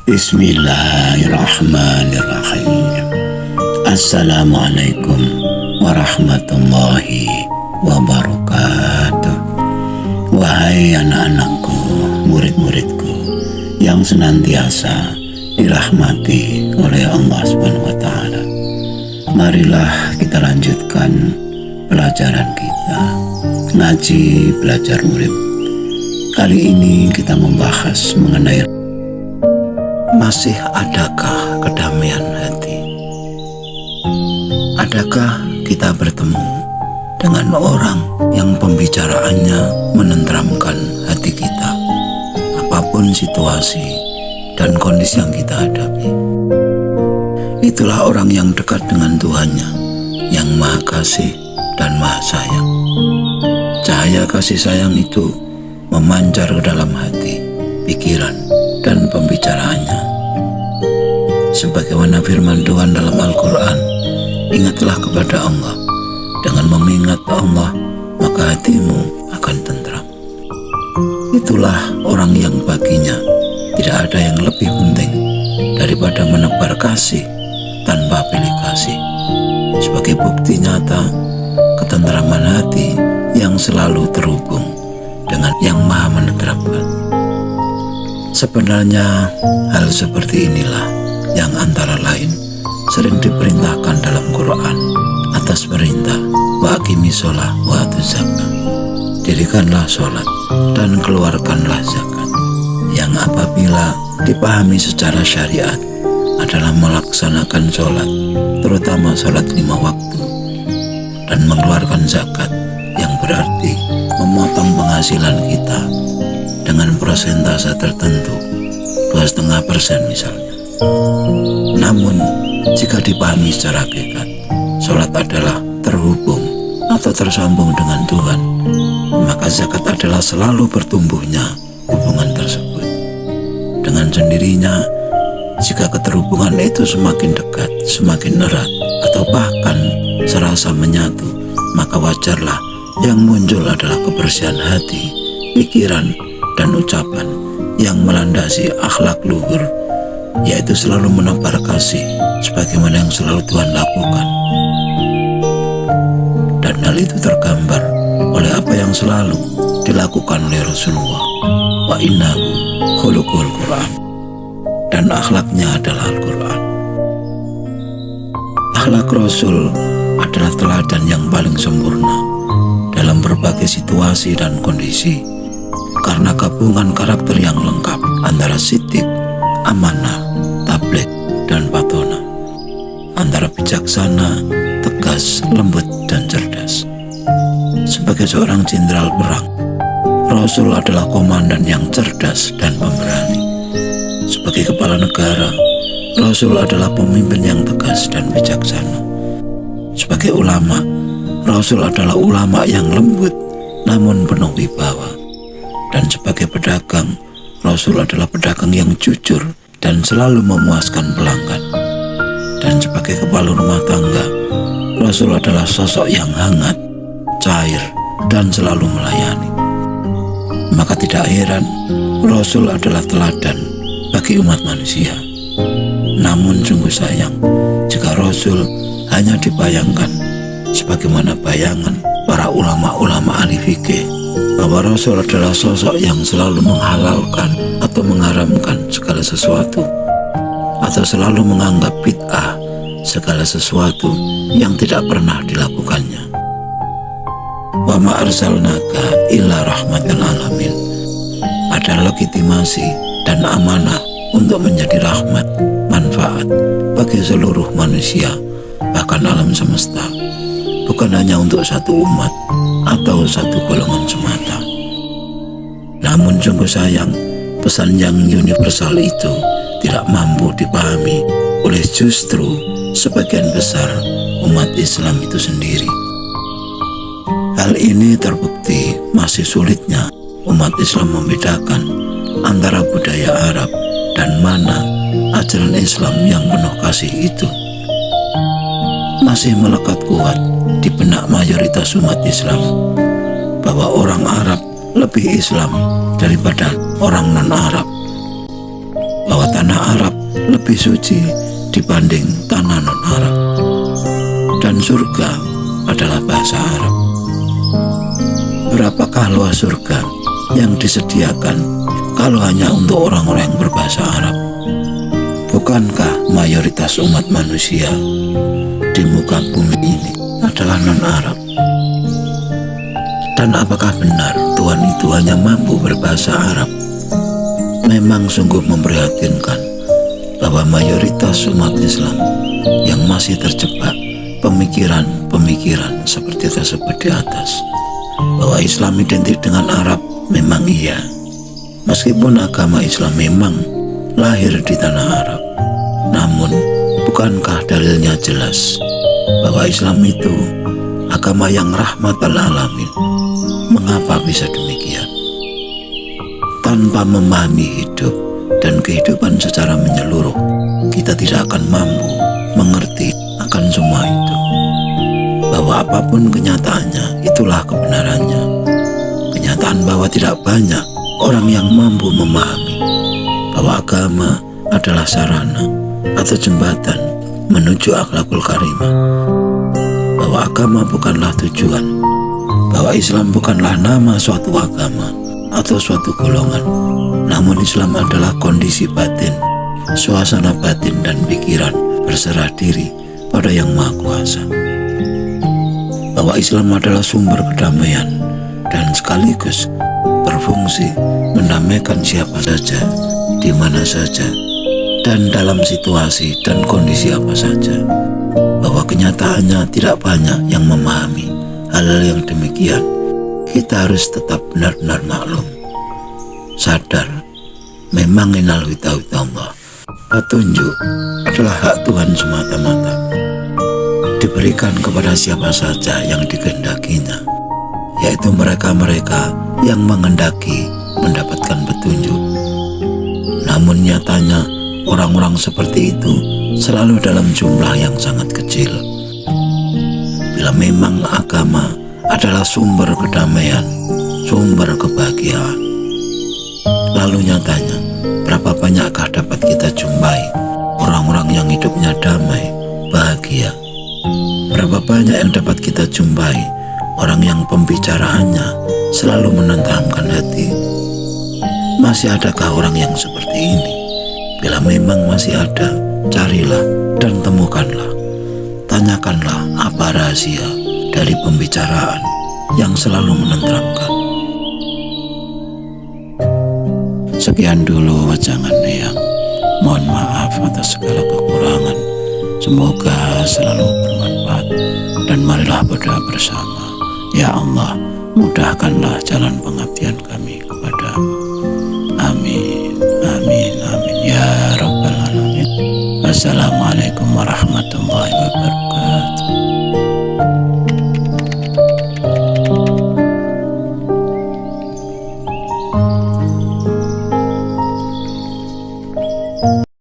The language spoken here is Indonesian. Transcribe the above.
Bismillahirrahmanirrahim. Assalamualaikum warahmatullahi wabarakatuh. Wahai anak-anakku, murid-muridku yang senantiasa dirahmati oleh Allah Subhanahu wa Ta'ala, marilah kita lanjutkan pelajaran kita, ngaji belajar urip. Kali ini kita membahas mengenai masih adakah kedamaian hati? Adakah kita bertemu dengan orang yang pembicaraannya menenteramkan hati kita, apapun situasi dan kondisi yang kita hadapi? Itulah orang yang dekat dengan Tuhannya, yang Maha Kasih dan Maha Sayang. Cahaya kasih sayang itu memancar ke dalam hati, pikiran, dan pembicaraannya. Sebagaimana firman Tuhan dalam Al-Quran, ingatlah kepada Allah. Dengan mengingat Allah, maka hatimu akan tentram. Itulah orang yang baginya tidak ada yang lebih penting daripada menebar kasih tanpa pilih kasih. Sebagai bukti nyata ketentraman hati yang selalu terhubung dengan yang Maha menenteramkan. Sebenarnya hal seperti inilah yang antara lain sering diperintahkan dalam Quran atas perintah wa aqimis shalah wa atuz zakah. Dirikanlah sholat dan keluarkanlah zakat, yang apabila dipahami secara syariat adalah melaksanakan sholat, terutama sholat 5 waktu, dan mengeluarkan zakat yang berarti memotong penghasilan kita dengan persentase tertentu 2,5% misalnya. Namun jika dipahami secara hakikat, sholat adalah terhubung atau tersambung dengan Tuhan, maka zakat adalah selalu bertumbuhnya hubungan tersebut. Dengan sendirinya, jika keterhubungan itu semakin dekat, semakin erat, atau bahkan serasa menyatu, maka wajarlah yang muncul adalah kebersihan hati, pikiran, dan ucapan yang melandasi akhlak luhur, yaitu selalu menebar kasih sebagaimana yang selalu Tuhan lakukan. Dan hal itu tergambar oleh apa yang selalu dilakukan oleh Rasulullah, wa innahu khuluqul Quran, dan akhlaknya adalah Al-Quran. Akhlak Rasul adalah teladan yang paling sempurna dalam berbagai situasi dan kondisi, karena gabungan karakter yang lengkap antara sidik, amanah, tabligh, dan patona, antara bijaksana, tegas, lembut, dan cerdas. Sebagai seorang jenderal perang, Rasul adalah komandan yang cerdas dan pemberani. Sebagai kepala negara, Rasul adalah pemimpin yang tegas dan bijaksana. Sebagai ulama, Rasul adalah ulama yang lembut namun penuh wibawa. Dan sebagai pedagang, Rasul adalah pedagang yang jujur dan selalu memuaskan pelanggan. Dan sebagai kepala rumah tangga, Rasul adalah sosok yang hangat, cair, dan selalu melayani. Maka tidak heran Rasul adalah teladan bagi umat manusia. Namun sungguh sayang jika Rasul hanya dibayangkan sebagaimana bayangan para ulama-ulama ahli fikih, bahwa Rasul adalah sosok yang selalu menghalalkan atau mengharamkan segala sesuatu, atau selalu menganggap bid'ah segala sesuatu yang tidak pernah dilakukannya. Wa ma arsalnaka illa rahmatan alamin adalah legitimasi dan amanah untuk menjadi rahmat, manfaat bagi seluruh manusia, bahkan alam semesta, bukan hanya untuk satu umat atau satu golongan semata. Namun sungguh sayang, pesan yang universal itu tidak mampu dipahami oleh justru sebagian besar umat Islam itu sendiri. Hal ini terbukti masih sulitnya umat Islam membedakan antara budaya Arab dan mana ajaran Islam yang penuh kasih itu. Masih melekat kuat di benak mayoritas umat Islam bahwa orang Arab lebih Islam daripada orang non-Arab. bahwa tanah Arab lebih suci dibanding tanah non-Arab, dan surga adalah bahasa Arab. Berapakah luas surga yang disediakan kalau hanya untuk orang-orang yang berbahasa Arab? Bukankah mayoritas umat manusia di muka bumi ini adalah non-Arab? Dan apakah benar Tuhan itu hanya mampu berbahasa Arab? Memang sungguh memprihatinkan bahwa mayoritas umat Islam yang masih terjebak pemikiran-pemikiran seperti tersebut di atas, bahwa Islam identik dengan Arab. Memang iya, meskipun agama Islam memang lahir di tanah Arab, namun bukankah dalilnya jelas bahwa Islam itu agama yang rahmatan alamin? Mengapa bisa demikian? Tanpa memahami hidup dan kehidupan secara menyeluruh, kita tidak akan mampu mengerti akan semua itu. Bahwa apapun kenyataannya, itulah kebenarannya. Kenyataan bahwa tidak banyak orang yang mampu memahami bahwa agama adalah sarana atau jembatan menuju akhlakul karimah. Bahwa agama bukanlah tujuan, bahwa Islam bukanlah nama suatu agama atau suatu golongan, namun Islam adalah kondisi batin, suasana batin dan pikiran berserah diri pada Yang Maha Kuasa. Bahwa Islam adalah sumber kedamaian dan sekaligus berfungsi mendamaikan siapa saja, di mana saja, dan dalam situasi dan kondisi apa saja. Bahwa kenyataannya tidak banyak yang memahami hal yang demikian. Kita harus tetap benar-benar maklum, sadar, memang innal huda Allah, petunjuk adalah hak Tuhan semata-mata, diberikan kepada siapa saja yang dikehendakinya, yaitu mereka-mereka yang menghendaki mendapatkan petunjuk. Namun nyatanya orang-orang seperti itu selalu dalam jumlah yang sangat kecil. Bila memang agama adalah sumber kedamaian, sumber kebahagiaan, lalu nyatanya berapa banyakkah dapat kita jumpai orang-orang yang hidupnya damai, bahagia? Berapa banyak yang dapat kita jumpai orang yang pembicaraannya selalu menenteramkan hati? Masih adakah orang yang seperti ini? Bila memang masih ada, carilah dan temukanlah. Tanyakanlah apa rahasia dari pembicaraan yang selalu menenteramkan. Sekian dulu wajangan Eyang. Mohon maaf atas segala kekurangan. Semoga selalu bermanfaat, dan marilah berdoa bersama. Ya Allah, mudahkanlah jalan pengabdian kami kepadamu. Amin, amin, amin ya Rabbal Alamin. Wassalamualaikum warahmatullahi wabarakatuh.